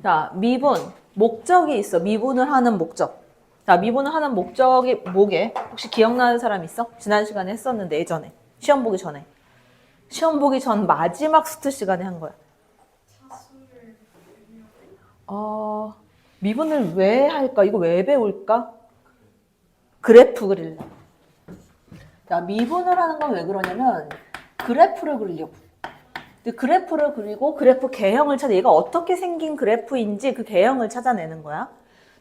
자, 미분. 목적이 있어. 미분을 하는 목적. 자, 미분을 하는 목적이 뭐게? 혹시 기억나는 사람 있어? 지난 시간에 했었는데, 예전에. 시험 보기 전에. 시험 보기 전 마지막 스트 시간에 한 거야. 미분을 왜 할까? 이거 왜 배울까? 그래프 그리려고. 자, 미분을 하는 건 왜 그러냐면 그래프를 그리려고. 근데 그래프를 그리고 그래프 개형을 찾아. 얘가 어떻게 생긴 그래프인지 그 개형을 찾아내는 거야.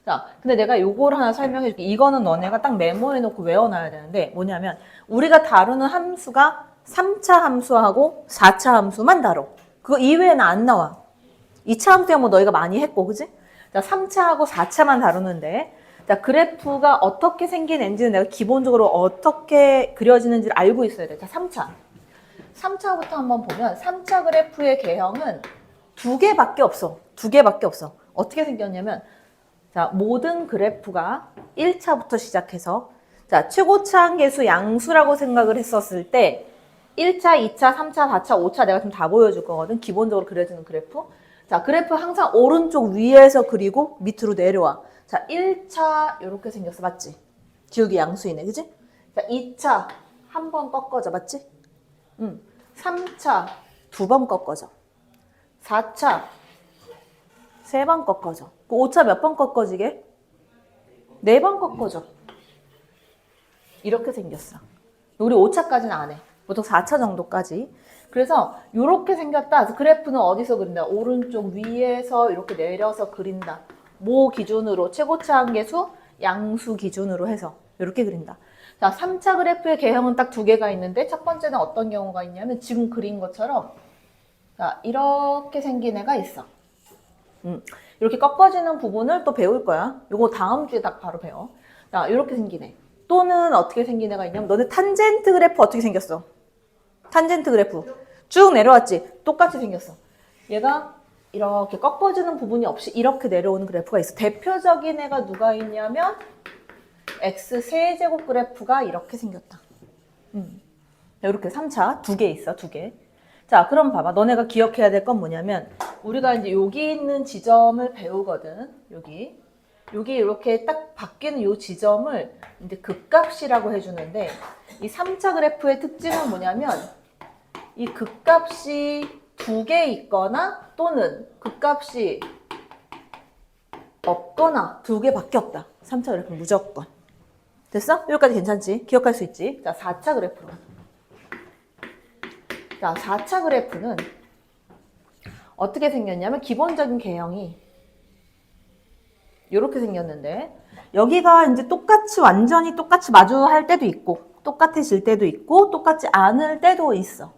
자, 근데 내가 요걸 하나 설명해 줄게. 이거는 너네가 딱 메모해 놓고 외워놔야 되는데 뭐냐면 우리가 다루는 함수가 3차 함수하고 4차 함수만 다뤄. 그거 이외에는 안 나와. 2차 함수야 뭐 너희가 많이 했고, 그지? 자, 3차하고 4차만 다루는데 자, 그래프가 어떻게 생긴 앤지는 내가 기본적으로 어떻게 그려지는지를 알고 있어야 돼. 자, 3차. 3차부터 한번 보면 3차 그래프의 개형은 두 개밖에 없어. 두 개밖에 없어. 어떻게 생겼냐면 자, 모든 그래프가 1차부터 시작해서 자, 최고차항계수 양수라고 생각을 했었을 때 1차, 2차, 3차, 4차, 5차 내가 지금 다 보여줄 거거든. 기본적으로 그려지는 그래프. 자, 그래프 항상 오른쪽 위에서 그리고 밑으로 내려와. 자, 1차 이렇게 생겼어. 맞지? 기울기 양수이네. 그지? 자, 2차 한 번 꺾어져. 맞지? 3차 두 번 꺾어져. 4차 세 번 꺾어져. 그 5차 몇 번 꺾어지게? 네 번 꺾어져. 이렇게 생겼어. 우리 5차까지는 안 해. 보통 4차 정도까지. 그래서 이렇게 생겼다. 그래프는 어디서 그린다? 오른쪽 위에서 이렇게 내려서 그린다. 뭐 기준으로? 최고차항계수, 양수 기준으로 해서 이렇게 그린다. 자, 3차 그래프의 개형은 딱 두 개가 있는데 첫 번째는 어떤 경우가 있냐면 지금 그린 것처럼 자, 이렇게 생긴 애가 있어. 이렇게 꺾어지는 부분을 또 배울 거야. 이거 다음 주에 딱 바로 배워. 자, 이렇게 생긴 애. 또는 어떻게 생긴 애가 있냐면 너네 탄젠트 그래프 어떻게 생겼어? 탄젠트 그래프 쭉 내려왔지? 똑같이 생겼어. 얘가 이렇게 꺾어지는 부분이 없이 이렇게 내려오는 그래프가 있어. 대표적인 애가 누가 있냐면 x 세제곱 그래프가 이렇게 생겼다. 이렇게 3차 두 개 있어. 두 개. 자, 그럼 봐봐. 너네가 기억해야 될 건 뭐냐면 우리가 이제 여기 있는 지점을 배우거든. 여기 이렇게 딱 바뀌는 이 지점을 이제 극값이라고 해주는데 이 3차 그래프의 특징은 뭐냐면 이 극값이 두 개 있거나 또는 극값이 없거나 두 개밖에 없다. 3차 그래프 무조건. 됐어? 여기까지 괜찮지? 기억할 수 있지? 자, 4차 그래프로. 자, 4차 그래프는 어떻게 생겼냐면 기본적인 개형이 이렇게 생겼는데 여기가 이제 똑같이 완전히 똑같이 마주할 때도 있고 똑같아질 때도 있고 똑같지 않을 때도 있어.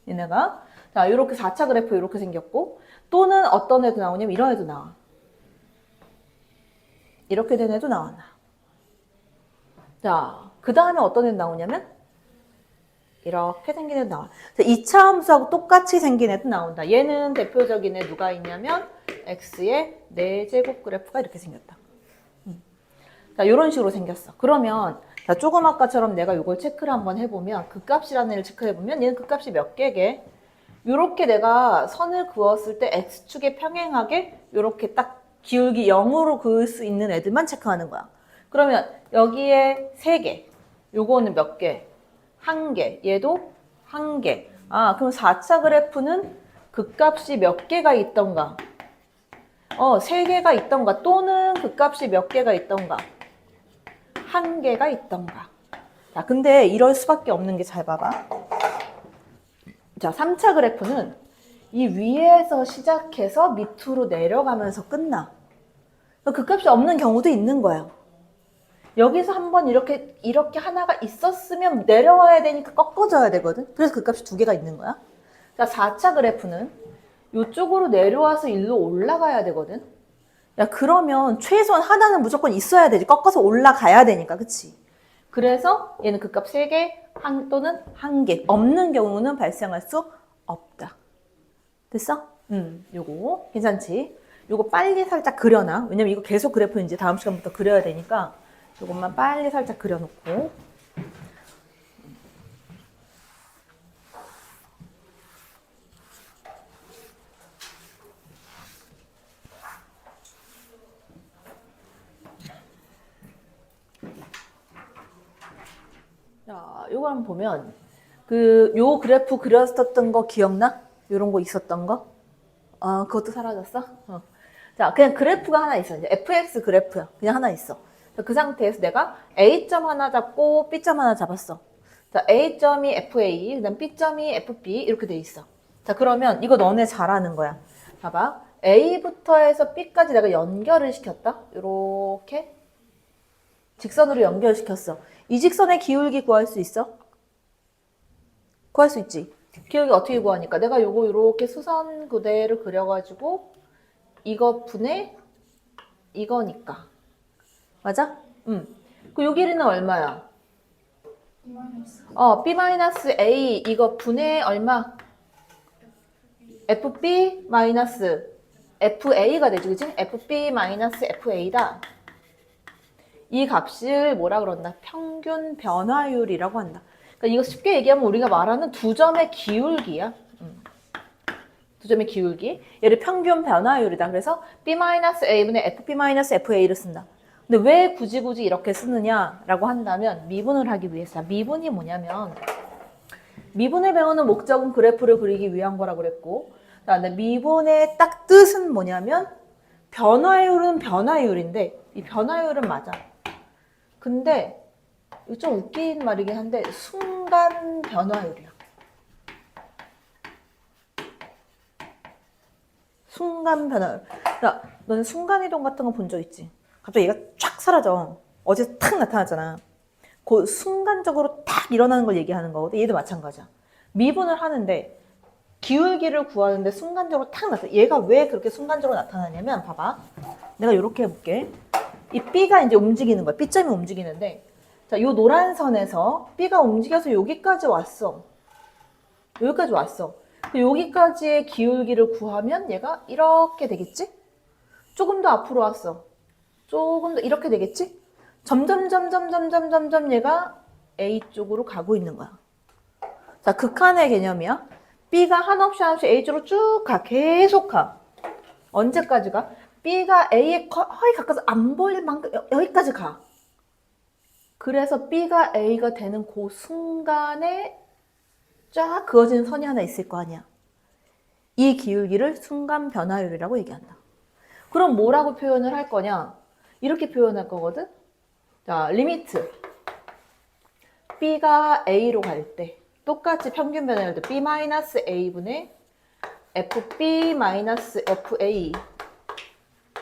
얘네가 자, 이렇게 4차 그래프 이렇게 생겼고 또는 어떤 애도 나오냐면 이런 애도 나와. 이렇게 된 애도 나와. 자, 그 다음에 어떤 애도 나오냐면 이렇게 생긴 애도 나와. 2차 함수하고 똑같이 생긴 애도 나온다. 얘는 대표적인 애 누가 있냐면 x의 4제곱 그래프가 이렇게 생겼다. 자, 이런 식으로 생겼어. 그러면 자, 조금 아까처럼 내가 이걸 체크를 한번 해보면 극값이라는 애를 체크해보면 얘는 극값이 몇 개게? 이렇게 내가 선을 그었을 때 x축에 평행하게 이렇게 딱 기울기 0으로 그을 수 있는 애들만 체크하는 거야. 그러면 여기에 3개. 요거는 몇 개? 1개. 얘도 1개. 아, 그럼 4차 그래프는 극값이 몇 개가 있던가? 3개가 있던가 또는 극값이 몇 개가 있던가? 1개가 있던가. 자, 근데 이럴 수밖에 없는 게 잘 봐봐. 자, 3차 그래프는 이 위에서 시작해서 밑으로 내려가면서 끝나. 극값이 없는 경우도 있는 거야. 여기서 한번 이렇게 하나가 있었으면 내려와야 되니까 꺾어져야 되거든. 그래서 극값이 두 개가 있는 거야. 자, 4차 그래프는 이쪽으로 내려와서 일로 올라가야 되거든. 야, 그러면 최소한 하나는 무조건 있어야 되지. 꺾어서 올라가야 되니까, 그치? 그래서 얘는 극값 3개, 또는 1개. 없는 경우는 발생할 수 없다. 됐어? 요거 괜찮지? 요거 빨리 살짝 그려놔. 왜냐면 이거 계속 그래프 이제 다음 시간부터 그려야 되니까 요것만 빨리 살짝 그려놓고. 요거 한번 보면 요 그래프 그렸었던 거 기억나? 요런 거 있었던 거? 그것도 사라졌어? 자, 그냥 그래프가 하나 있어. 이제 fx 그래프야. 그냥 하나 있어. 그 상태에서 내가 A점 하나 잡고 B점 하나 잡았어. 자, A점이 FA, 그 다음 B점이 FB 이렇게 돼 있어. 자, 그러면 이거 너네 잘 아는 거야. 봐봐. A부터 해서 B까지 내가 연결을 시켰다. 요렇게 직선으로 연결시켰어. 이 직선의 기울기 구할 수 있어? 구할 수 있지. 기울기 어떻게 구하니까 내가 요거 요렇게 수선 그대로 그려가지고 이거 분의 이거니까. 맞아? 그 요 길이는 얼마야? B-A 이거 분의 얼마? FB 마이너스 FA가 되지, 그치? FB 마이너스 FA다. 이 값을 뭐라 그런다? 평균 변화율이라고 한다. 그러니까 이거 쉽게 얘기하면 우리가 말하는 두 점의 기울기야. 두 점의 기울기. 얘를 평균 변화율이다. 그래서 B-A분의 FB-FA를 쓴다. 근데 왜 굳이 이렇게 쓰느냐라고 한다면 미분을 하기 위해서. 미분이 뭐냐면 미분을 배우는 목적은 그래프를 그리기 위한 거라고 그랬고, 그다음에 미분의 딱 뜻은 뭐냐면 변화율은 변화율인데 이 변화율은 맞아. 근데 이거 좀 웃긴 말이긴 한데 순간 변화율이야. 순간 변화율. 야, 너는 순간이동 같은 거 본 적 있지? 갑자기 얘가 쫙 사라져. 어제 탁 나타났잖아. 그 순간적으로 탁 일어나는 걸 얘기하는 거거든. 얘도 마찬가지야. 미분을 하는데 기울기를 구하는데 순간적으로 탁 나타나. 얘가 왜 그렇게 순간적으로 나타나냐면 봐봐. 내가 이렇게 해볼게. 이 B가 이제 움직이는 거야. B점이 움직이는데 자, 요 노란 선에서 B가 움직여서 여기까지 왔어. 여기까지 왔어. 여기까지의 기울기를 구하면 얘가 이렇게 되겠지? 조금 더 앞으로 왔어. 조금 더 이렇게 되겠지? 점점 얘가 A 쪽으로 가고 있는 거야. 자, 극한의 개념이야. B가 한없이 A 쪽으로 쭉 가. 계속 가. 언제까지 가? B가 A에 거의 가까워서 안 보일 만큼 여기까지 가. 그래서 B가 A가 되는 그 순간에 쫙 그어지는 선이 하나 있을 거 아니야. 이 기울기를 순간 변화율이라고 얘기한다. 그럼 뭐라고 표현을 할 거냐? 이렇게 표현할 거거든. 자, 리미트. B가 A로 갈 때 똑같이 평균 변화율도 B-A분의 FB-FA.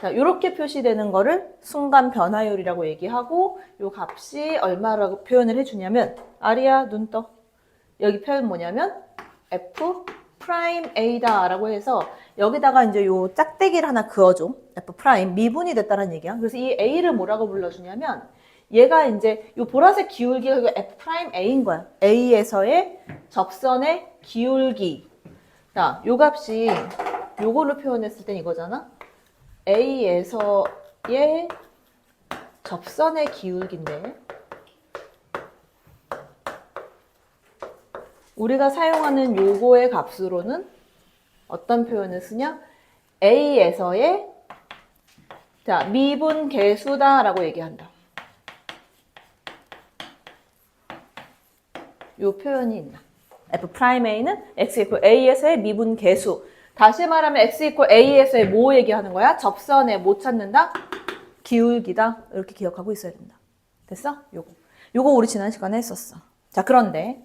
자, 이렇게 표시되는 거를 순간 변화율이라고 얘기하고 요 값이 얼마라고 표현을 해주냐면 아리야 눈 떠. 여기 표현 뭐냐면 F'A다 라고 해서 여기다가 이제 요 짝대기를 하나 그어줘. F' 미분이 됐다는 얘기야. 그래서 이 A를 뭐라고 불러주냐면 얘가 이제 요 보라색 기울기가 F'A인 거야. A에서의 접선의 기울기. 자, 요 값이 요걸로 표현했을 땐 이거잖아. A에서의 접선의 기울기인데 우리가 사용하는 요거의 값으로는 어떤 표현을 쓰냐? A에서의 자, 미분 계수다라고 얘기한다. 요 표현이 있나? F'A는 X=A에서의 미분 계수. 다시 말하면 X=A에서의 뭐 얘기하는 거야? 접선에 못 찾는다? 기울기다. 이렇게 기억하고 있어야 된다. 됐어? 요거 우리 지난 시간에 했었어. 자, 그런데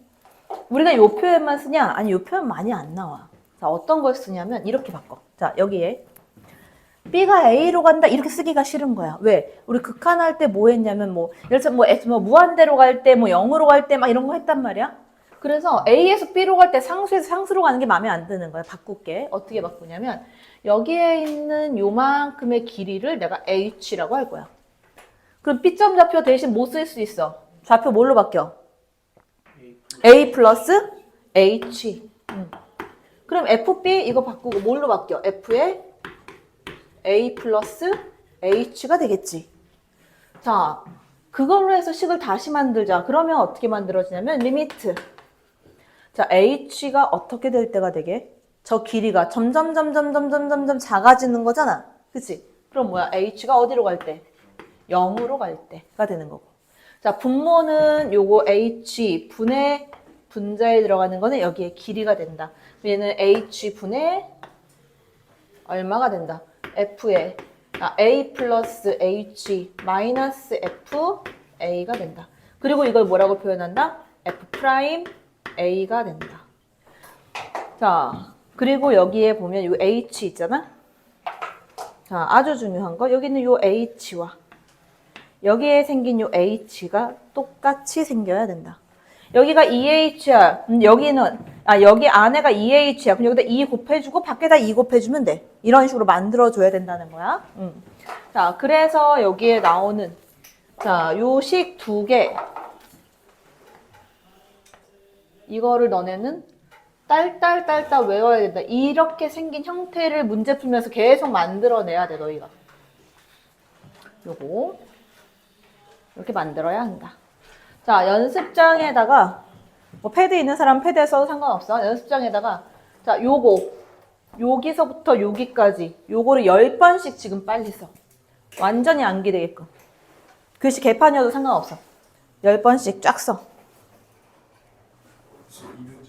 우리가 요 표현만 쓰냐? 아니, 요 표현 많이 안 나와. 자, 어떤 걸 쓰냐면 이렇게 바꿔. 자, 여기에 B가 A로 간다 이렇게 쓰기가 싫은 거야. 왜? 우리 극한할 때 뭐 했냐면 예를 들어 무한대로 갈 때 0으로 갈 때 막 이런 거 했단 말이야. 그래서 A에서 B로 갈 때 상수에서 상수로 가는 게 마음에 안 드는 거야. 바꿀게. 어떻게 바꾸냐면 여기에 있는 요만큼의 길이를 내가 H라고 할 거야. 그럼 B점 좌표 대신 뭐 쓸 수 있어? 좌표 뭘로 바뀌어? A 플러스 H. 그럼 FB 이거 바꾸고 뭘로 바뀌어? F에 A 플러스 H가 되겠지. 자, 그걸로 해서 식을 다시 만들자. 그러면 어떻게 만들어지냐면 리미트. 자, H가 어떻게 될 때가 되게? 저 길이가 점점 작아지는 거잖아. 그치? 그럼 뭐야? H가 어디로 갈 때? 0으로 갈 때가 되는 거고. 자, 분모는 요거 h 분의 분자에 들어가는 거는 여기에 길이가 된다. 얘는 h 분의 얼마가 된다? f에 a 플러스 h 마이너스 f a가 된다. 그리고 이걸 뭐라고 표현한다? f 프라임 a가 된다. 자, 그리고 여기에 보면 요 h 있잖아. 자, 아주 중요한 거 여기는 요 h와 여기에 생긴 요 h가 똑같이 생겨야 된다. 여기가 2h야. 여기는 여기 안에가 2h야. 그럼 여기다 2 곱해주고 밖에다 2 곱해주면 돼. 이런 식으로 만들어줘야 된다는 거야. 자, 그래서 여기에 나오는 자, 요 식 두 개 이거를 너네는 딸딸 외워야 된다. 이렇게 생긴 형태를 문제 풀면서 계속 만들어내야 돼, 너희가. 요거 이렇게 만들어야 한다. 자, 연습장에다가 뭐 패드 있는 사람 패드에 써도 상관없어. 연습장에다가 자, 요거 여기서부터 여기까지 요거를 10번씩 지금 빨리 써. 완전히 암기되게끔. 글씨 개판이어도 상관없어. 10번씩 쫙 써.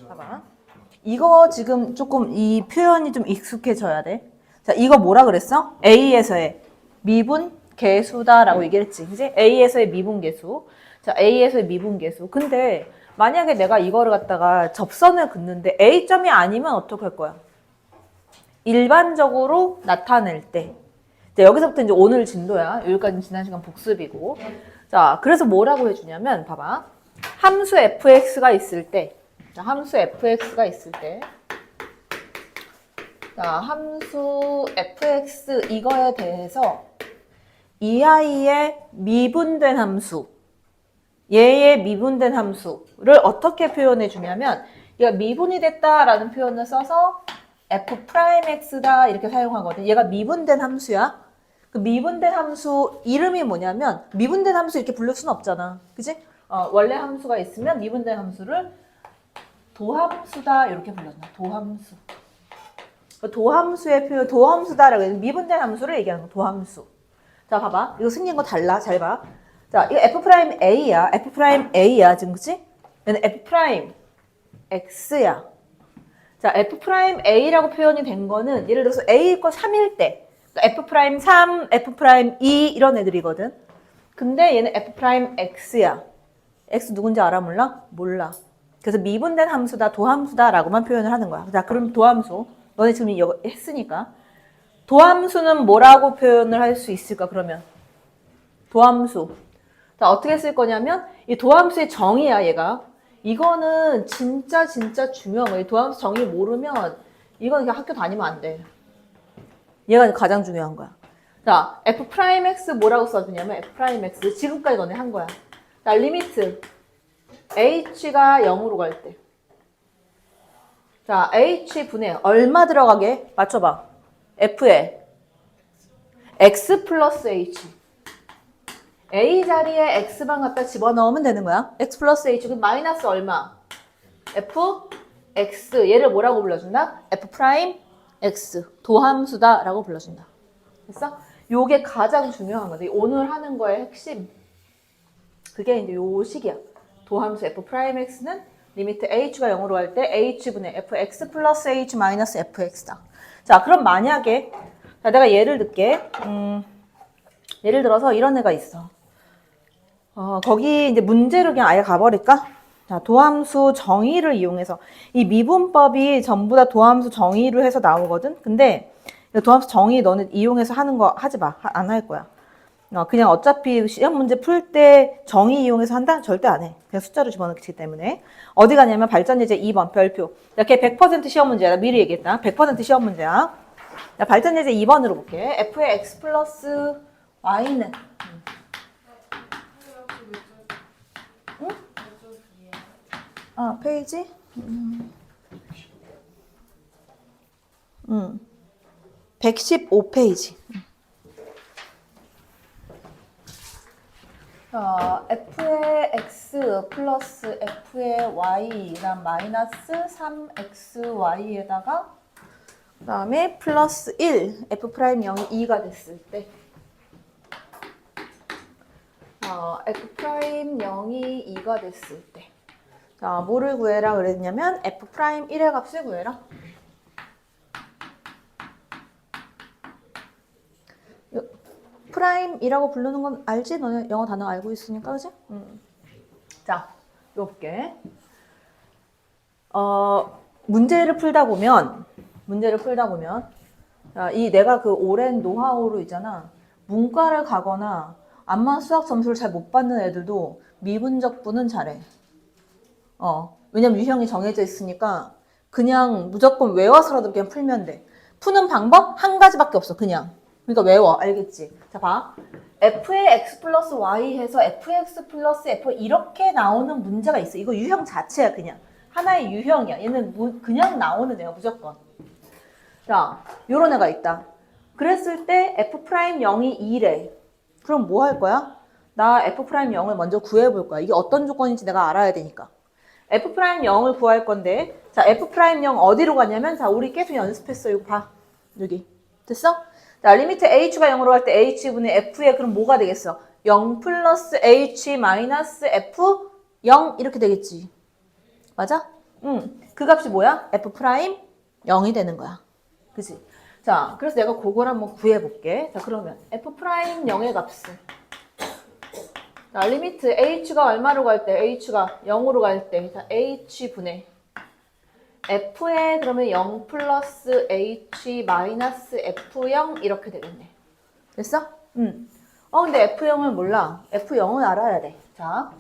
봐봐. 이거 지금 조금 이 표현이 좀 익숙해져야 돼. 자, 이거 뭐라 그랬어? A에서의 미분 계수다라고 얘기했지. 그지? A에서의 미분 계수. 자, A에서의 미분 계수. 근데 만약에 내가 이거를 갖다가 접선을 긋는데 A점이 아니면 어떻게 할 거야? 일반적으로 나타낼 때. 자, 여기서부터 이제 오늘 진도야. 여기까지 지난 시간 복습이고. 자, 그래서 뭐라고 해주냐면, 봐봐. 함수 fx가 있을 때, 자, 함수 fx가 있을 때, 자, 함수 fx 이거에 대해서 이 아이의 미분된 함수, 얘의 미분된 함수를 어떻게 표현해 주냐면, 얘가 미분이 됐다라는 표현을 써서 f'x다 이렇게 사용하거든. 얘가 미분된 함수야. 그 미분된 함수 이름이 뭐냐면 미분된 함수 이렇게 부를 수는 없잖아. 그지? 원래 함수가 있으면 미분된 함수를 도함수다 이렇게 불렀나? 도함수. 도함수의 표현, 도함수다라고 해서 미분된 함수를 얘기하는 거. 도함수. 자, 봐봐. 이거 생긴 거 달라. 잘 봐. 자, 이거 f'A야. f'A야. 지금 그치? 얘는 f'X야. 자, f'A라고 표현이 된 거는 예를 들어서 A 거 3일 때 F'3, F'2 이런 애들이거든. 근데 얘는 F'X야. X 누군지 알아? 몰라? 몰라. 그래서 미분된 함수다, 도함수다 라고만 표현을 하는 거야. 자, 그럼 도함수. 너네 지금 이거 했으니까. 도함수는 뭐라고 표현을 할 수 있을까, 그러면? 도함수. 자, 어떻게 쓸 거냐면, 이 도함수의 정의야, 얘가. 이거는 진짜 중요한 거야. 이 도함수 정의 모르면, 이건 그냥 학교 다니면 안 돼. 얘가 가장 중요한 거야. 자, f'x 뭐라고 써주냐면 f'x 지금까지 너네 한 거야. 자, 리미트 h가 0으로 갈 때. 자, h 분의 얼마 들어가게? 맞춰봐. f에 x 플러스 h. a 자리에 x만 갖다 집어넣으면 되는 거야. x 플러스 h 그 마이너스 얼마? fx 얘를 뭐라고 불러준다? f' x 도함수다 라고 불러준다. 됐어? 요게 가장 중요한 거지. 오늘 하는 거의 핵심. 그게 이제 요 식이야. 도함수 f'x는 리미트 h가 0으로 갈 때 h분의 fx 플러스 h 마이너스 fx다. 자, 그럼 만약에 자, 내가 예를 들게. 예를 들어서 이런 애가 있어. 거기 이제 문제로 그냥 아예 가버릴까? 자, 도함수 정의를 이용해서 이 미분법이 전부 다 도함수 정의로 해서 나오거든. 근데 도함수 정의 너는 이용해서 하는 거 하지 마. 안 할 거야. 그냥 어차피 시험 문제 풀 때 정의 이용해서 한다? 절대 안 해. 그냥 숫자로 집어넣기 때문에. 어디 가냐면 발전예제 2번 별표. 이렇게 100% 시험 문제야. 나 미리 얘기했다. 100% 시험 문제야. 자, 발전예제 2번으로 볼게. f의 x 플러스 y는 페이지? 115페이지. f의 x 플러스 f의 y 난 마이너스 3xy에다가 그 다음에 플러스 1 f'0이 2가 됐을 때 F' 0이 2가 됐을 때. 자, 뭐를 구해라 그랬냐면 F' 1의 값을 구해라. 프라임이라고 부르는 건 알지? 너네 영어 단어 알고 있으니까, 그지? 자, 볼게. 문제를 풀다 보면, 자, 이 내가 그 오랜 노하우로 있잖아. 문과를 가거나 암만 수학 점수를 잘 못 받는 애들도 미분적분은 잘해. 왜냐면 유형이 정해져 있으니까 그냥 무조건 외워서라도 그냥 풀면 돼. 푸는 방법 한 가지밖에 없어, 그냥. 그러니까 외워, 알겠지? 자, 봐. f의 x 플러스 y 해서 fx 플러스 f 이렇게 나오는 문제가 있어. 이거 유형 자체야, 그냥. 하나의 유형이야. 얘는 그냥 나오는 애야, 무조건. 자, 요런 애가 있다. 그랬을 때 f'0이 2래. 그럼 뭐 할 거야? 나 f'0을 먼저 구해볼 거야. 이게 어떤 조건인지 내가 알아야 되니까. f'0을 구할 건데, 자, f'0 어디로 가냐면, 자, 우리 계속 연습했어. 이거 봐. 여기. 됐어? 자, 리미트 h가 0으로 갈 때 h분의 f에 그럼 뭐가 되겠어? 0 플러스 h 마이너스 f 0 이렇게 되겠지. 맞아? 그 값이 뭐야? f'0이 되는 거야. 그치? 자, 그래서 내가 그걸 한번 구해볼게. 자, 그러면 f'0의 값은 자, 리미트 h가 얼마로 갈 때? h가 0으로 갈 때. 자, h분의 f에 그러면 0 플러스 h 마이너스 f0 이렇게 되겠네. 됐어? 근데 f0을 몰라. f0을 알아야 돼. 자,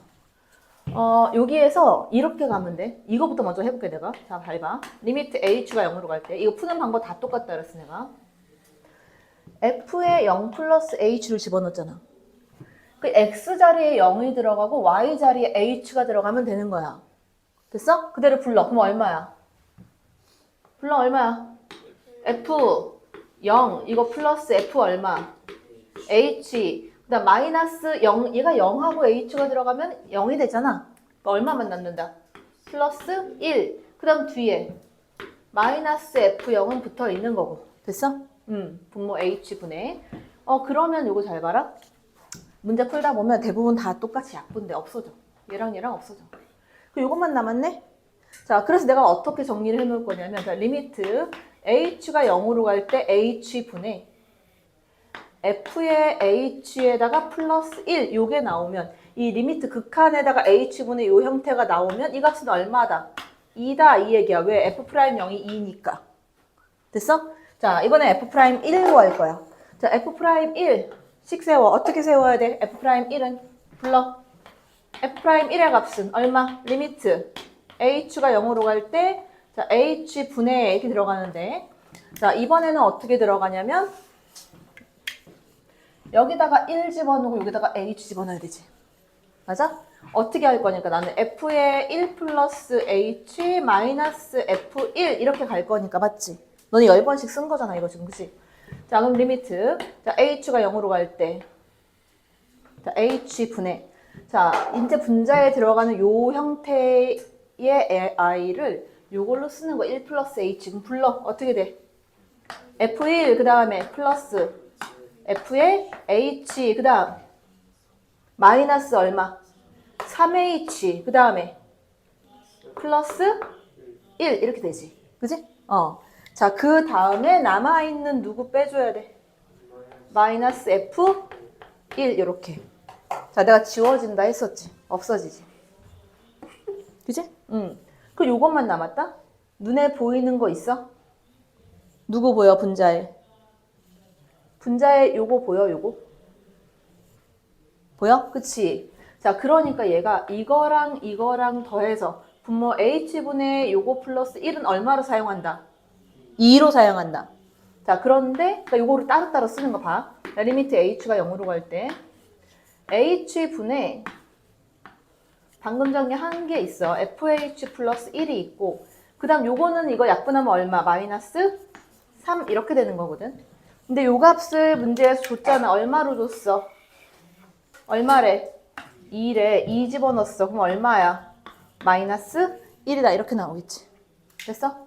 여기에서 이렇게 가면 돼. 이거부터 먼저 해볼게, 내가. 자, 잘 봐. 리미트 h가 0으로 갈 때. 이거 푸는 방법 다 똑같다 그랬어, 내가. f에 0 플러스 h를 집어넣었잖아. 그 x 자리에 0이 들어가고 y 자리에 h가 들어가면 되는 거야. 됐어? 그대로 불러. 그럼 얼마야? 불러 얼마야? f 0 이거 플러스 f 얼마? h 그 다음 마이너스 0 얘가 0하고 h가 들어가면 0이 되잖아. 얼마만 남는다? 플러스 1 그 다음 뒤에 마이너스 f0은 붙어 있는 거고. 됐어? 분모 h분의 그러면 이거 잘 봐라. 문제 풀다 보면 대부분 다 똑같이 약분돼. 없어져. 얘랑 얘랑 없어져. 그 요것만 남았네? 자, 그래서 내가 어떻게 정리를 해놓을 거냐면, 자, 리미트 h가 0으로 갈 때 h분의 f의 h에다가 플러스 1 요게 나오면 이 리미트 극한에다가 h분의 요 형태가 나오면 이 값은 얼마다? 2다 이 얘기야. 왜? f'0이 2니까. 됐어? 자, 이번에 f'1 구할 거야. 자, f'1 식 세워. 어떻게 세워야 돼? f'1은 불러. f'1의 값은 얼마? 리미트 h가 0으로 갈 때 자, h분의 이렇게 들어가는데 자, 이번에는 어떻게 들어가냐면 여기다가 1 집어넣고 여기다가 h 집어넣어야 되지. 맞아? 어떻게 할 거니까 나는 f의 1 플러스 h 마이너스 f1 이렇게 갈 거니까 맞지? 너는 10번씩 쓴 거잖아 이거 지금 그치? 자, 그럼 리미트 자, h가 0으로 갈 때 자, h분의 자, 이제 분자에 들어가는 요 형태의 i를 요걸로 쓰는 거 1 플러스 h 지금 불러. 어떻게 돼? f1 그 다음에 플러스 f의 h 그 다음 마이너스 얼마? 3h 그 다음에 플러스 1 이렇게 되지. 그지? 자, 그 다음에 남아있는 누구 빼줘야 돼? 마이너스 f1 이렇게. 자, 내가 지워진다 했었지. 없어지지. 그지? 그 요것만 남았다? 눈에 보이는 거 있어? 누구 보여, 분자에? 분자에 요거 보여, 요거? 보여? 그치? 자, 그러니까 얘가 이거랑 이거랑 더해서 분모 h분의 요거 플러스 1은 얼마로 사용한다? 2로 사용한다. 자, 그런데 그러니까 요거를 따로따로 쓰는 거 봐. 자, 리미트 h가 0으로 갈 때 h분의 방금 전에 한 게 있어. fh 플러스 1이 있고 그 다음 요거는 이거 약분하면 얼마? 마이너스 3 이렇게 되는 거거든. 근데 요 값을 문제에서 줬잖아. 얼마로 줬어? 얼마래? 2래. 2 집어넣었어. 그럼 얼마야? 마이너스 1이다. 이렇게 나오겠지. 됐어?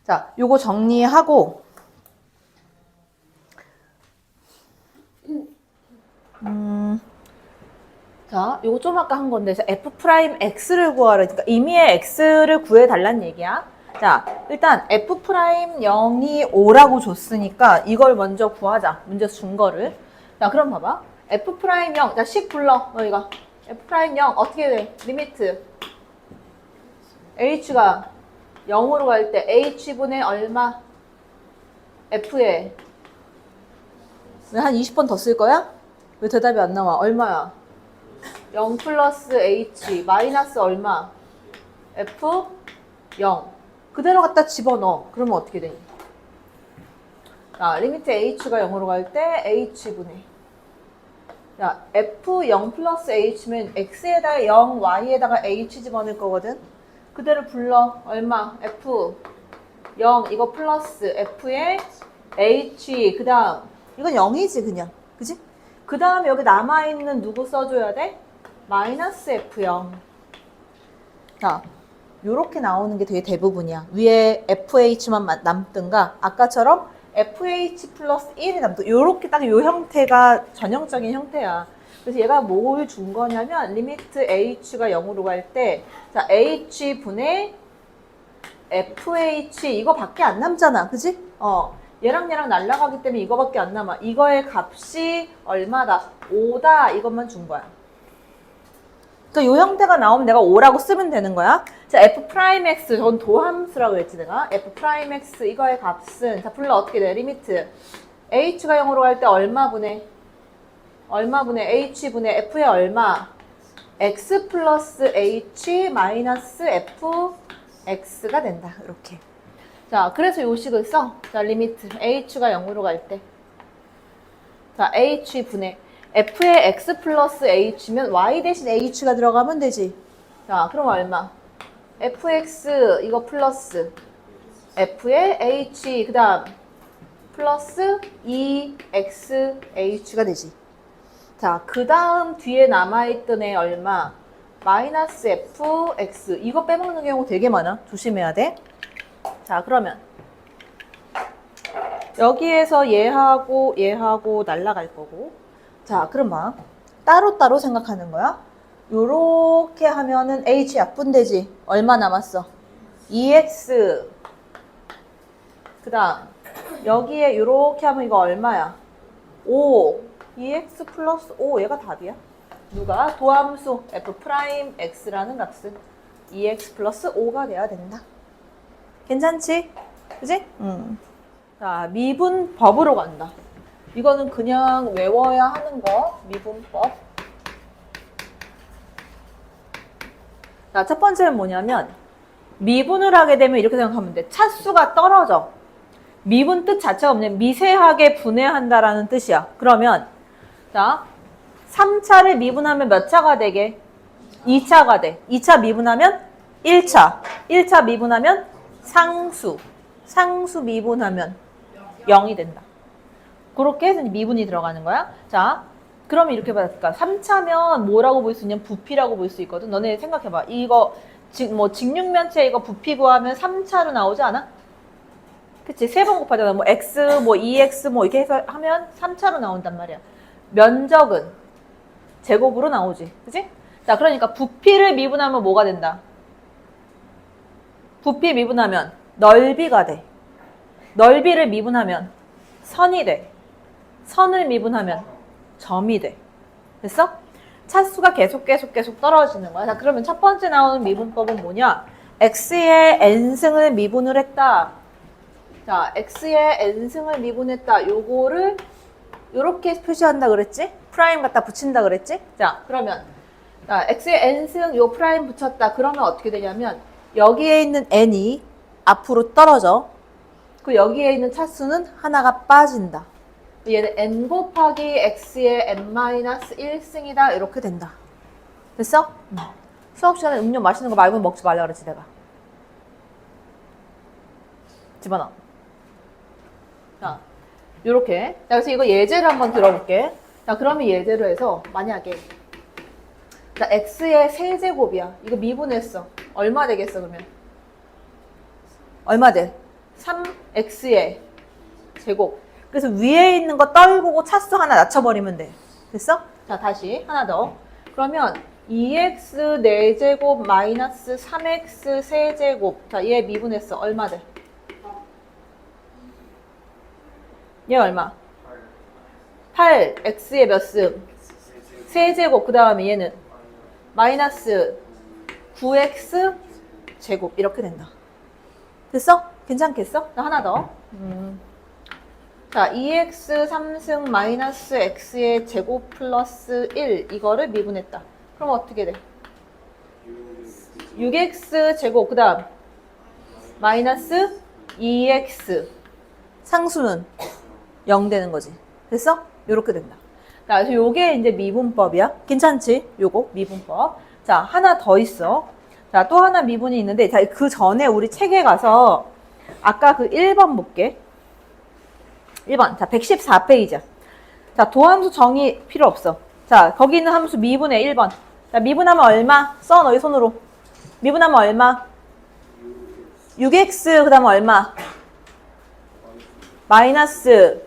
자, 요거 정리하고 자, 요거 좀 아까 한 건데, f'x를 구하라. 그러니까 임의의 x를 구해달란 얘기야. 자, 일단 f'0이 5라고 줬으니까 이걸 먼저 구하자. 문제 준 거를. 자, 그럼 봐봐. f'0. 자, 식 불러. 너희가. f'0 어떻게 돼? 리미트. h가 0으로 갈 때 h분의 얼마? f에 한 20번 더 쓸 거야? 왜 대답이 안 나와? 얼마야? 0 플러스 h 마이너스 얼마? f 0 그대로 갖다 집어넣어. 그러면 어떻게 되니? 자, 리미트 h가 0으로 갈 때 h분의 자, f 0 플러스 h면 x에다가 0, y에다가 h 집어넣을 거거든. 그대로 불러. 얼마? f 0 이거 플러스 f에 h 그 다음 이건 0이지 그냥. 그지? 그 다음에 여기 남아있는 누구 써줘야 돼? 마이너스 f0. 자, 요렇게 나오는 게 되게 대부분이야. 위에 fh만 남든가 아까처럼 fh 플러스 1이 남든 요렇게 딱 요 형태가 전형적인 형태야. 그래서 얘가 뭘 준 거냐면 리미트 h가 0으로 갈 때 자, h분의 fh 이거밖에 안 남잖아. 그지? 얘랑 날라가기 때문에 이거밖에 안 남아. 이거의 값이 얼마다? 5다. 이것만 준 거야. 그러니까 이 형태가 나오면 내가 5라고 쓰면 되는 거야. 자, f'x, 전 도함수라고 했지 내가. f'x 이거의 값은 자, 불러 어떻게 돼? 리미트 h가 0으로 갈 때 얼마분의 h분의 f의 얼마? x 플러스 h 마이너스 fx가 된다. 이렇게. 자, 그래서 요 식을 써. 자, 리미트 h가 0으로 갈 때 자, h분의 f의 x 플러스 h면 y 대신 h가 들어가면 되지. 자, 그럼 얼마? fx 이거 플러스 f의 h 그 다음 플러스 2xh가 되지. 자, 그 다음 뒤에 남아있던 애 얼마? 마이너스 fx 이거 빼먹는 경우 되게 많아. 조심해야 돼. 자, 그러면 여기에서 얘하고 날라갈 거고. 자, 그럼 봐. 따로따로 생각하는 거야. 요렇게 하면은 h 약분되지. 얼마 남았어? 2x. 그 다음 여기에 요렇게 하면 이거 얼마야? 5. 2x 플러스 5. 얘가 답이야. 누가? 도함수 f'x라는 값은 2x 플러스 5가 돼야 된다. 괜찮지? 그지? 자, 미분법으로 간다. 이거는 그냥 외워야 하는 거. 미분법. 자, 첫 번째는 뭐냐면 미분을 하게 되면 이렇게 생각하면 돼. 차수가 떨어져. 미분 뜻 자체가 뭐냐면 미세하게 분해한다라는 뜻이야. 그러면 자, 3차를 미분하면 몇 차가 되게? 2차가 돼. 2차 미분하면 1차. 1차 미분하면 상수. 상수 미분하면 0이 된다. 그렇게 해서 미분이 들어가는 거야. 자, 그러면 이렇게 받았을까? 3차면 뭐라고 볼 수 있냐면 부피라고 볼 수 있거든. 너네 생각해봐. 이거 직육면체 이거 부피 구하면 3차로 나오지 않아? 그치? 3번 곱하잖아. 뭐 x, 뭐 2x 뭐 이렇게 해서 하면 3차로 나온단 말이야. 면적은 제곱으로 나오지. 그치? 자, 그러니까 부피를 미분하면 뭐가 된다? 부피 미분하면 넓이가 돼. 넓이를 미분하면 선이 돼. 선을 미분하면 점이 돼. 됐어? 차수가 계속 떨어지는 거야. 자, 그러면 첫 번째 나오는 미분법은 뭐냐? x의 n승을 미분을 했다. 자, x의 n승을 미분했다. 요거를 요렇게 표시한다 그랬지? 프라임 갖다 붙인다 그랬지? 자, 그러면 자, x의 n승 요 프라임 붙였다. 그러면 어떻게 되냐면 여기에 있는 n이 앞으로 떨어져. 그 여기에 있는 차수는 하나가 빠진다. 얘는 n 곱하기 x의 n-1승이다. 이렇게 된다. 됐어? 수업 시간에 음료 마시는 거 말고 먹지 말라 그랬지 내가. 집어넣어. 자, 요렇게. 자, 그래서 이거 예제를 한번 들어볼게. 자, 그러면 예제로 해서 만약에 자, x의 세제곱이야. 이거 미분했어. 얼마 되겠어 그러면? 얼마 돼? 3x의 제곱. 그래서 위에 있는 거 떨구고 차수 하나 낮춰버리면 돼. 됐어? 자, 다시 하나 더. 그러면 2x 4제곱 마이너스 3x 세제곱. 자, 얘 미분했어. 얼마 돼? 얘 얼마? 8. x의 몇 승? 세제곱. 그 다음에 얘는 마이너스 9x 제곱. 이렇게 된다. 됐어? 괜찮겠어? 나 하나 더. 자, 2x 3승 마이너스 x의 제곱 플러스 1. 이거를 미분했다. 그럼 어떻게 돼? 6x 제곱. 그 다음 마이너스 2x. 상수는 0 되는 거지. 됐어? 요렇게 된다. 자, 그래서 요게 이제 미분법이야. 괜찮지? 요거 미분법. 자, 하나 더 있어. 자, 또 하나 미분이 있는데, 자, 그 전에 우리 책에 가서 아까 그 1번 볼게. 1번. 자, 114페이지야. 자, 도함수 정의 필요 없어. 자, 거기 있는 함수 미분해. 1번. 자, 미분하면 얼마? 써, 너희 손으로. 미분하면 얼마? 6x, 그 다음에 얼마? 마이너스.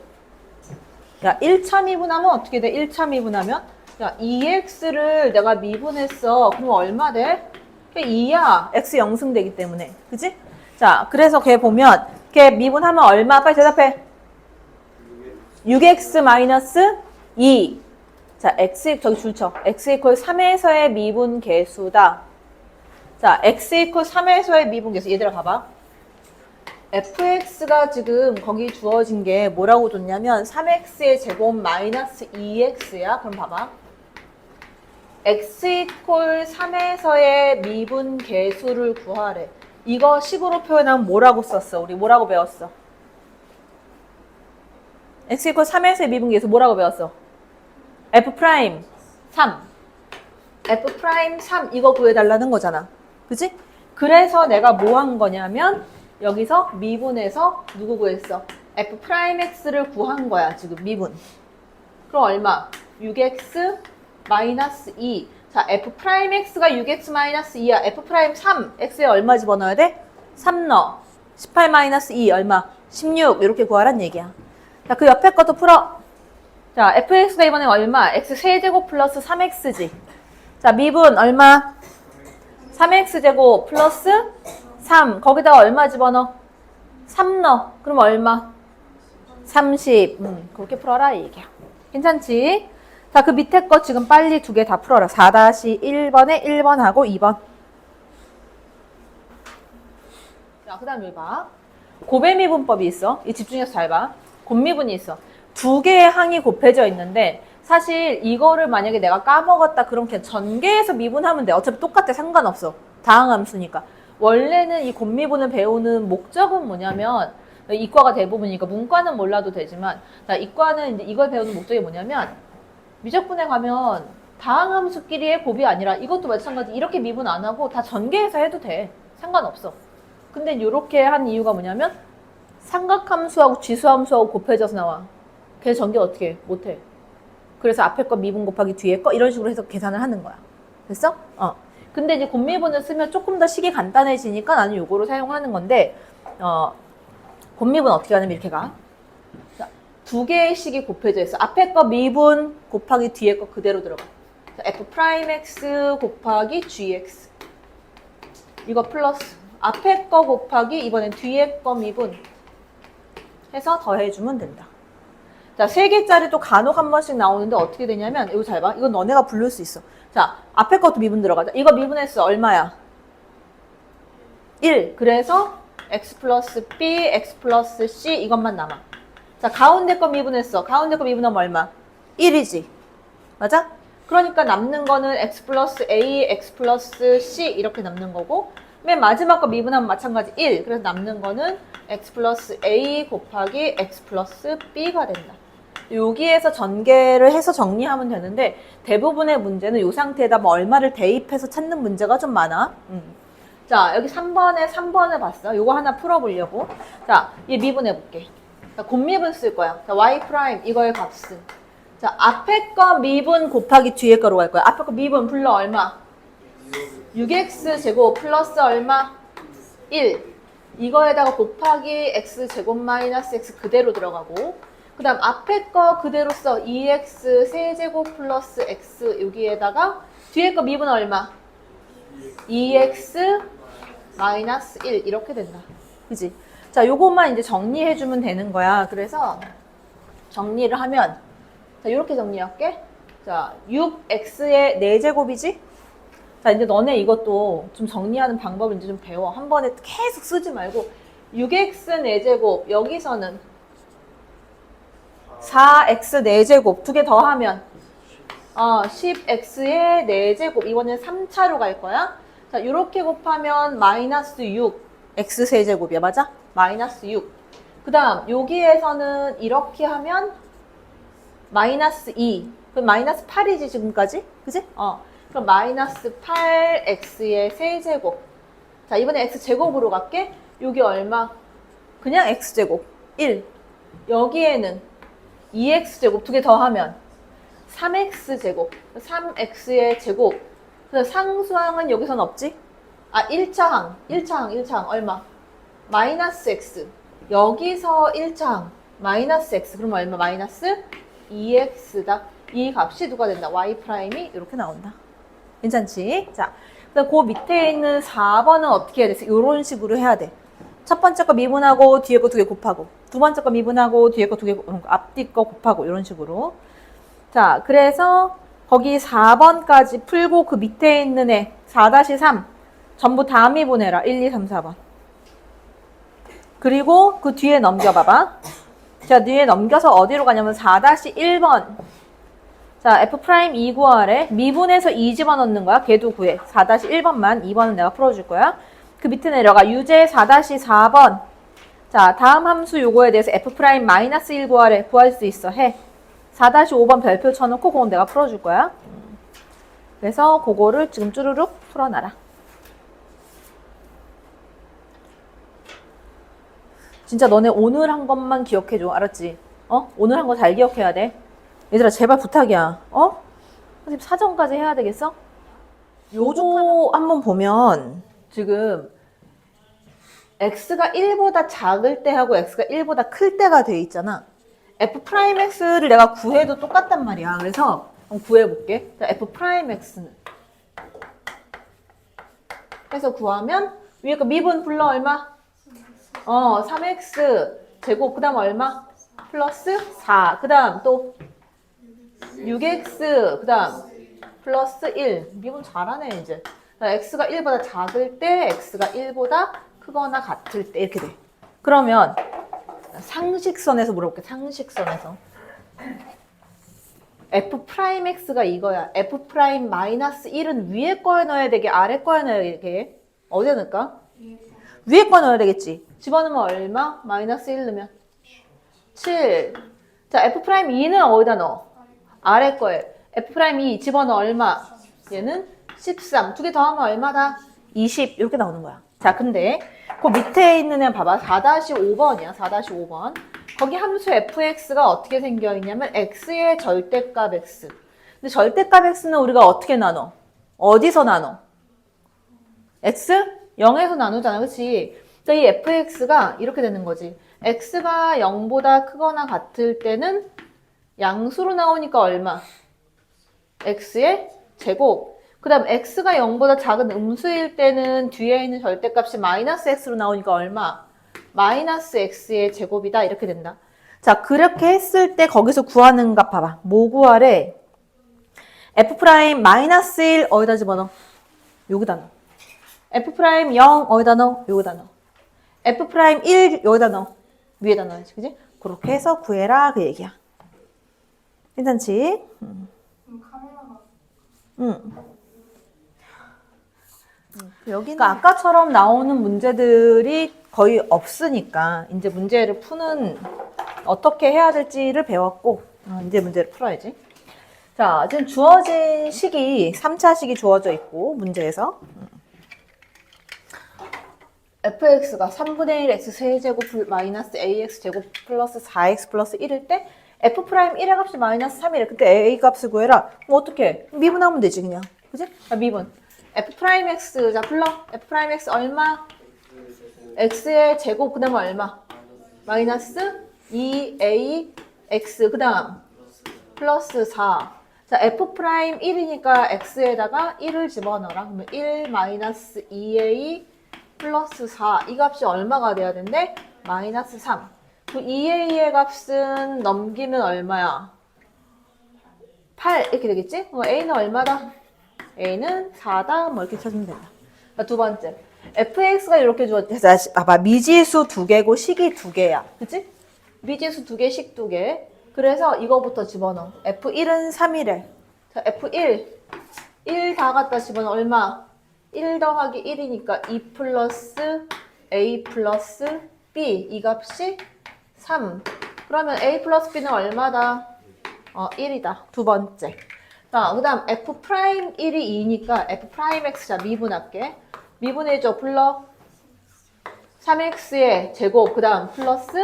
야, 1차 미분하면 어떻게 돼? 1차 미분하면? 야, 2x를 내가 미분했어. 그럼 얼마 돼? 2야. x 0승 되기 때문에. 그치? 자, 그래서 걔 보면, 걔 미분하면 얼마? 빨리 대답해. 6x 마이너스 2. 자, x, 저기 줄 쳐. x 이퀄 3에서의 미분 계수다. 자, x 이퀄 3에서의 미분 계수. 얘들아, 봐봐. fx가 지금 거기 주어진 게 뭐라고 줬냐면 3x의 제곱 마이너스 2x야. 그럼 봐봐. x 이퀄 3에서의 미분 계수를 구하래. 이거 식으로 표현하면 뭐라고 썼어? 우리 뭐라고 배웠어? x 이퀄 3에서의 미분 계수 뭐라고 배웠어? f 프라임 3. f 프라임 3 이거 구해달라는 거잖아. 그치? 그래서 내가 뭐 한 거냐면 여기서 미분해서 누구 구했어? f 프라임 x를 구한 거야. 지금 미분. 그럼 얼마? 6x 마이너스 2. 자, f 프라임 x가 6x 마이너스 2야. f 프라임 3. x에 얼마 집어넣어야 돼? 3 넣어. 18 마이너스 2 얼마? 16. 이렇게 구하란 얘기야. 자, 그 옆에 것도 풀어. 자, fx가 이번에 얼마? x 세제곱 플러스 3x지. 자, 미분 얼마? 3x제곱 플러스 3. 거기다가 얼마 집어넣어? 3 넣어. 그럼 얼마? 30. 그렇게 풀어라 이 얘기야. 괜찮지? 자, 그 밑에 거 지금 빨리 두 개 다 풀어라. 4-1번에 1번하고 2번. 자, 그 다음 여기 봐. 곱해미분법이 있어. 이 집중해서 잘 봐. 곱미분이 있어. 두 개의 항이 곱해져 있는데 사실 이거를 만약에 내가 까먹었다 그럼 그냥 전개해서 미분하면 돼. 어차피 똑같아. 상관없어. 다항함수니까. 원래는 이 곱미분을 배우는 목적은 뭐냐면 이과가 대부분이니까 문과는 몰라도 되지만 이과는 이제 이걸 배우는 목적이 뭐냐면 미적분에 가면 다항함수끼리의 곱이 아니라 이것도 마찬가지 이렇게 미분 안 하고 다 전개해서 해도 돼. 상관없어. 근데 이렇게 한 이유가 뭐냐면 삼각함수하고 지수함수하고 곱해져서 나와. 그래서 전개 어떻게 해? 못해. 그래서 앞에 거 미분 곱하기 뒤에 거 이런 식으로 해서 계산을 하는 거야. 됐어? 근데 이제 곱미분을 쓰면 조금 더 식이 간단해지니까 나는 요거를 사용하는 건데 곱미분 어떻게 하냐면 이렇게 가. 자, 두 개의 식이 곱해져 있어. 앞에 거 미분 곱하기 뒤에 거 그대로 들어가. 자, f 프라임 x 곱하기 gx. 이거 플러스 앞에 거 곱하기 이번엔 뒤에 거 미분 해서 더해주면 된다. 자, 3개짜리 또 간혹 한 번씩 나오는데 어떻게 되냐면 이거 잘 봐. 이건 너네가 부를 수 있어. 자, 앞에 것도 미분 들어가자. 이거 미분했어. 얼마야? 1. 그래서 x 플러스 b, x 플러스 c 이것만 남아. 자, 가운데 거 미분했어. 가운데 거 미분하면 얼마? 1이지. 맞아? 그러니까 남는 거는 x 플러스 a, x 플러스 c 이렇게 남는 거고 맨 마지막 거 미분하면 마찬가지 1. 그래서 남는 거는 x 플러스 a 곱하기 x 플러스 b가 된다. 여기에서 전개를 해서 정리하면 되는데 대부분의 문제는 이 상태에다 뭐 얼마를 대입해서 찾는 문제가 좀 많아. 자, 여기 3번을 봤어. 요거 하나 풀어보려고. 자, 얘 미분해볼게. 자, 곱미분 쓸 거야. 자, y 프라임 이거의 값은. 자, 앞에 거 미분 곱하기 뒤에 거로 갈 거야. 앞에 거 미분 불러 얼마? 6x 제곱 플러스 얼마? 1. 이거에다가 곱하기 x 제곱 마이너스 x 그대로 들어가고 그 다음 앞에 거 그대로 써. 2x 세제곱 플러스 x 여기에다가 뒤에 거 미분 얼마? 2x 마이너스 1 이렇게 된다. 그지? 자, 요것만 이제 정리해주면 되는 거야. 그래서 정리를 하면 자, 요렇게 정리할게. 자, 6x의 4제곱이지? 자, 이제 너네 이것도 좀 정리하는 방법을 이제 좀 배워. 한 번에 계속 쓰지 말고 6x 4제곱 여기서는 4x 4제곱 두 개 더하면 10x의 4제곱 이번엔 3차로 갈 거야. 자, 요렇게 곱하면 마이너스 6 x 세제곱이야. 맞아? 마이너스 6. 그 다음 여기에서는 이렇게 하면 마이너스 2. 그럼 마이너스 8이지 지금까지? 그지? 그럼 마이너스 8x의 세제곱. 자, 이번에 x제곱으로 갈게. 여기 얼마? 그냥 x제곱 1. 여기에는 2x제곱 두 개 더하면 3x제곱. 3x의 제곱. 그래서 상수항은 여기선 없지? 1차항 얼마? 마이너스 x. 여기서 1차항 마이너스 x. 그럼 얼마? 마이너스 2x다. 이 값이 누가 된다? y 프라임이 이렇게 나온다. 괜찮지? 자, 그다음 그 밑에 있는 4번은 어떻게 해야 돼? 이런 식으로 해야 돼. 첫 번째 거 미분하고 뒤에 거 두 개 곱하고, 두 번째 거 미분하고 뒤에 거 두 개, 앞뒤 거 곱하고 이런 식으로. 자, 그래서 거기 4번까지 풀고 그 밑에 있는 애 4-3 전부 다 미분해라. 1, 2, 3, 4번. 그리고 그 뒤에 넘겨봐봐. 자, 뒤에 넘겨서 어디로 가냐면 4-1번. 자, F'2 구하래. 미분해서 2 집어넣는 거야. 걔도 구해. 4-1번만. 2번은 내가 풀어줄 거야. 그 밑에 내려가. 유제 4-4번. 자, 다음 함수 요거에 대해서 F'-1 구하래. 구할 수 있어. 해. 4-5번 별표 쳐놓고 그건 내가 풀어줄 거야. 그래서 그거를 지금 쭈루룩 풀어놔라. 진짜 너네 오늘 한 것만 기억해줘. 알았지? 오늘 한 거 잘 기억해야 돼. 얘들아 제발 부탁이야. 선생님 사전까지 해야 되겠어? 요거 한번 보면 지금 x가 1보다 작을 때 하고 x가 1보다 클 때가 돼 있잖아. f'x를 내가 구해도 똑같단 말이야. 그래서 한번 구해볼게. 자, f'x는 해서 구하면 위에 거 미분 불러 얼마? 3x 제곱 그 다음 얼마? 플러스 4. 그 다음 또 6x 그 다음 플러스 1. 미분 잘하네 이제. x가 1보다 작을 때 x가 1보다 크거나 같을 때 이렇게 돼. 그러면 상식선에서 물어볼게. 상식선에서 f'x가 이거야. f'-1은 위에 거에 넣어야 되게 아래 거에 넣어야 되게 어디에 넣을까? 위에 거 넣어야 되겠지. 집어넣으면 얼마? 마이너스 1 넣으면 7. 자, F'2는 어디다 넣어? 아래 거에. F'2 집어넣어 얼마? 얘는 13. 두 개 더하면 얼마다? 20. 이렇게 나오는 거야. 자, 근데 그 밑에 있는 애 봐봐. 4-5번이야. 4-5번. 거기 함수 fx가 어떻게 생겨 있냐면 x의 절대값 x. 근데 절대값 x는 우리가 어떻게 나눠? 어디서 나눠? x? 0에서 나누잖아. 그치? 그러니까 이 fx가 이렇게 되는 거지. x가 0보다 크거나 같을 때는 양수로 나오니까 얼마? x의 제곱. 그 다음 x가 0보다 작은 음수일 때는 뒤에 있는 절대값이 마이너스 x로 나오니까 얼마? 마이너스 x의 제곱이다. 이렇게 된다. 자, 그렇게 했을 때 거기서 구하는 값 봐봐. 뭐 구하래? f'-1 어디다 집어넣어? 여기다 넣어. f'0 어디다 넣어? 여기다 넣어. f'1 여기다 넣어. 위에다 넣어야지. 그지? 그렇게 해서 구해라 그 얘기야. 괜찮지? 여기는 그러니까 아까처럼 나오는 문제들이 거의 없으니까 이제 문제를 푸는 어떻게 해야 될지를 배웠고 이제 문제를 풀어야지. 자, 지금 주어진 식이 3차 식이 주어져 있고 문제에서 fx가 3분의 1 x 세제곱 마이너스 ax 제곱 플러스 4x 플러스 1일 때 f'1의 값이 마이너스 3이래. 그때 a 값을 구해라. 뭐 어떻게? 미분하면 되지 그냥. 그지? 미분. f'x 자 불러. f'x 얼마? x의 제곱 그 다음에 얼마? 마이너스 2a x 그 다음 플러스 4. 자, f 프라임 1이니까 x에다가 1을 집어넣어라. 그러면 1 마이너스 2a 플러스 4. 이 값이 얼마가 돼야 된대? 마이너스 3. 그 2a의 값은 넘기면 얼마야? 8 이렇게 되겠지? a는 얼마다? a는 4다. 뭐 이렇게 찾으면 된다. 자, 두 번째. fx가 이렇게 주어져. 자, 봐봐. 미지수 2개고 식이 2개야. 그치? 미지수 2개, 식 2개. 그래서 이거부터 집어넣어. F1은 3이래. 자, F1. 1 다 갖다 집어넣어. 얼마? 1 더하기 1이니까 2 플러스 A 플러스 B. 이 값이 3. 그러면 A 플러스 B는 얼마다? 1이다. 두 번째. 자, 그 다음 F 프라임 1이 2니까 F 프라임 X. 자, 미분할게. 미분해줘. 불러. 3X의 제곱. 그 다음 플러스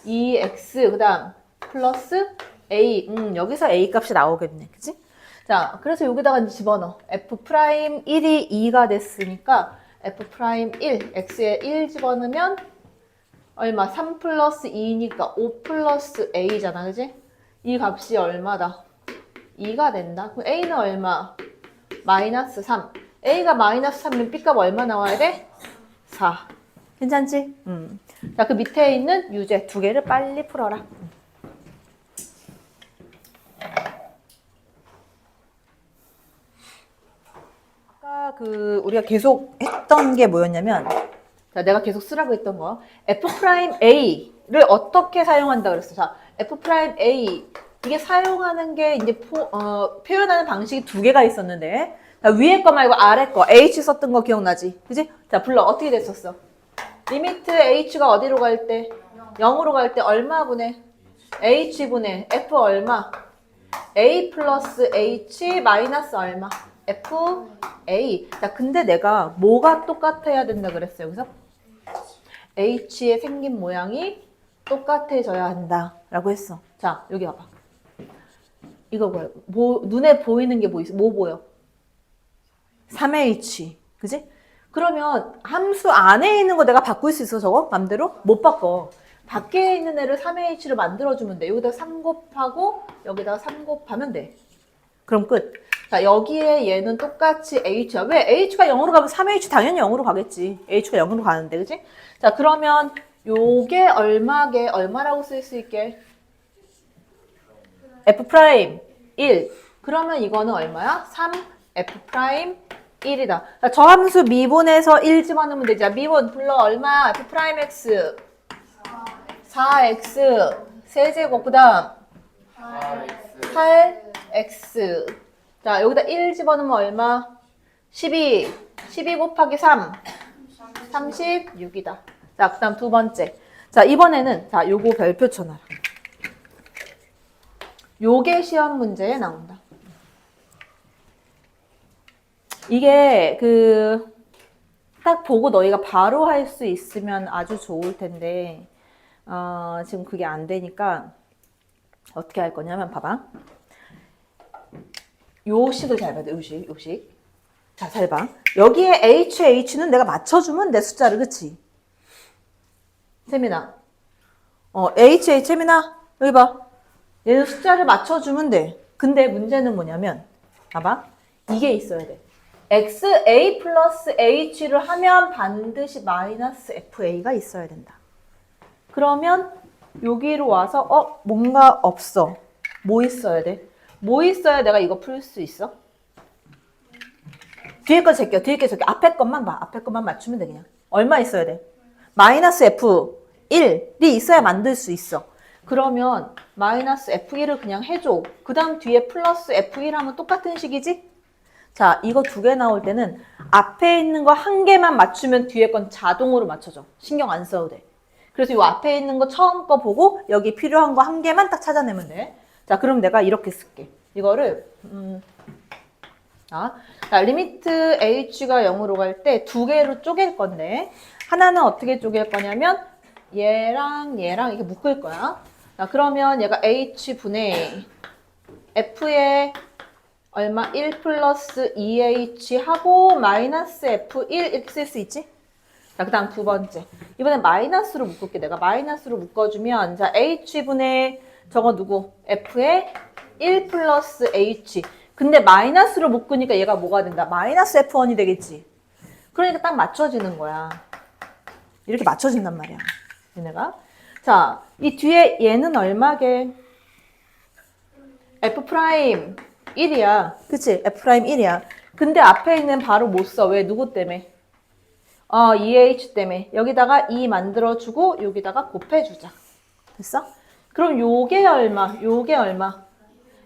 2X. 그 다음 플러스 A. 여기서 A 값이 나오겠네. 그치? 자, 그래서 여기다가 이제 집어넣어. F 프라임 1이 2가 됐으니까 F 프라임 1, X에 1 집어넣으면 얼마? 3 플러스 2니까 5 플러스 A잖아. 그치? 이 값이 얼마다? 2가 된다. 그럼 A는 얼마? 마이너스 3. A가 마이너스 3이면 B 값 얼마 나와야 돼? 4. 괜찮지? 자, 그 밑에 있는 유제 두 개를 빨리 풀어라. 아까 우리가 계속 했던 게 뭐였냐면, 자, 내가 계속 쓰라고 했던 거. F'A를 어떻게 사용한다 그랬어. 자, F'A. 이게 사용하는 게 이제 표현하는 방식이 두 개가 있었는데, 자, 위에 거 말고 아래 거, H 썼던 거 기억나지? 그지? 자, 불러. 어떻게 됐었어? 리미트 H가 어디로 갈 때? 0으로 갈 때 얼마 분의? H분의 F 얼마? A 플러스 H 마이너스 얼마? FA. 자, 근데 내가 뭐가 똑같아야 된다 그랬어요, 여기서? H의 생긴 모양이 똑같아져야 한다 라고 했어. 자, 여기 봐봐. 이거 뭐야? 눈에 보이는 게 뭐 있어? 뭐 보여? 3H. 그지? 그러면 함수 안에 있는 거 내가 바꿀 수 있어, 저거? 맘대로? 못 바꿔. 밖에 있는 애를 3H로 만들어주면 돼. 여기다 3 곱하고 여기다 3 곱하면 돼. 그럼 끝. 자, 여기에 얘는 똑같이 H야. 왜? H가 0으로 가면 3H 당연히 0으로 가겠지. H가 0으로 가는데, 그지? 자, 그러면 요게 얼마라고 쓸 수 있게? F' 1. 그러면 이거는 얼마야? 3F' 1이다. 자, 저 함수 미분해서 1 집어넣으면 되지. 자, 미분 불러 얼마? F'X 4X 세제곱 그 다음 8X. 자, 여기다 1 집어넣으면 얼마? 12. 12 곱하기 3. 36이다. 자, 그 다음 두 번째. 자, 이번에는, 자, 요거 별표 쳐놔라. 요게 시험 문제에 나온다. 이게, 딱 보고 너희가 바로 할 수 있으면 아주 좋을 텐데, 지금 그게 안 되니까, 어떻게 할 거냐면, 봐봐. 요 식을 잘 봐야 돼, 요 식. 자, 잘 봐. 여기에 H는 내가 맞춰주면 내 숫자를, 그치? 세민아. 세민아, 여기 봐. 얘는 숫자를 맞춰주면 돼. 근데 문제는 뭐냐면, 봐봐. 이게 있어야 돼. XA 플러스 H를 하면 반드시 마이너스 FA가 있어야 된다. 그러면 여기로 와서, 뭔가 없어. 뭐 있어야 돼? 뭐 있어야 내가 이거 풀 수 있어? 뒤에 거 제껴. 앞에 것만 봐. 앞에 것만 맞추면 돼, 그냥. 얼마 있어야 돼? 마이너스 F1이 있어야 만들 수 있어. 그러면 마이너스 F1을 그냥 해줘. 그 다음 뒤에 플러스 F1 하면 똑같은 식이지? 자, 이거 두 개 나올 때는 앞에 있는 거 한 개만 맞추면 뒤에 건 자동으로 맞춰줘. 신경 안 써도 돼. 그래서 이 앞에 있는 거 처음 거 보고 여기 필요한 거 한 개만 딱 찾아내면 돼. 자, 그럼 내가 이렇게 쓸게. 이거를 자, 리미트 h가 0으로 갈 때 두 개로 쪼갤 건데 하나는 어떻게 쪼갤 거냐면 얘랑 이렇게 묶을 거야. 자, 그러면 얘가 h분의 f의 얼마? 1 플러스 2h 하고 마이너스 f1 이렇게 쓸 수 있지? 자, 그 다음 두 번째. 이번엔 마이너스로 묶을게. 내가 마이너스로 묶어주면 자 h분의 저거 누구? F의 1 플러스 H. 근데 마이너스로 묶으니까 얘가 뭐가 된다? 마이너스 F1이 되겠지. 그러니까 딱 맞춰지는 거야. 이렇게 맞춰진단 말이야. 얘네가. 자, 이 뒤에 얘는 얼마게? F 프라임 1이야. 그치? F 프라임 1이야. 근데 앞에 있는 바로 못 써. 왜? 누구 때문에? EH 때문에. 여기다가 2 만들어주고 여기다가 곱해주자. 됐어? 그럼 요게 얼마? 요게 얼마?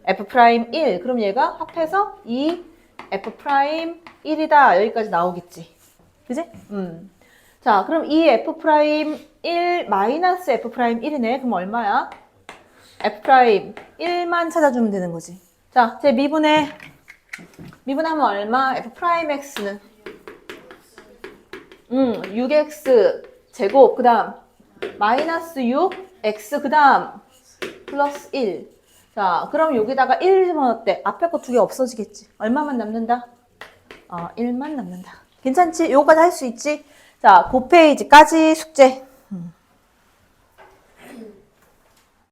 F 프라임 1. 그럼 얘가 합해서 2 F 프라임 1이다. 여기까지 나오겠지. 그지? 자, 그럼 이 F 프라임 1 마이너스 F 프라임 1이네. 그럼 얼마야? F 프라임 1만 찾아주면 되는 거지. 자, 제 미분하면 얼마? F 프라임 X는 6X 제곱 그 다음 마이너스 6X 그 다음 플러스 1. 자, 그럼 여기다가 1 집어넣었대. 앞에 거 두 개 없어지겠지. 얼마만 남는다? 1만 남는다. 괜찮지? 요거까지 할 수 있지? 자, 곱페이지까지 숙제.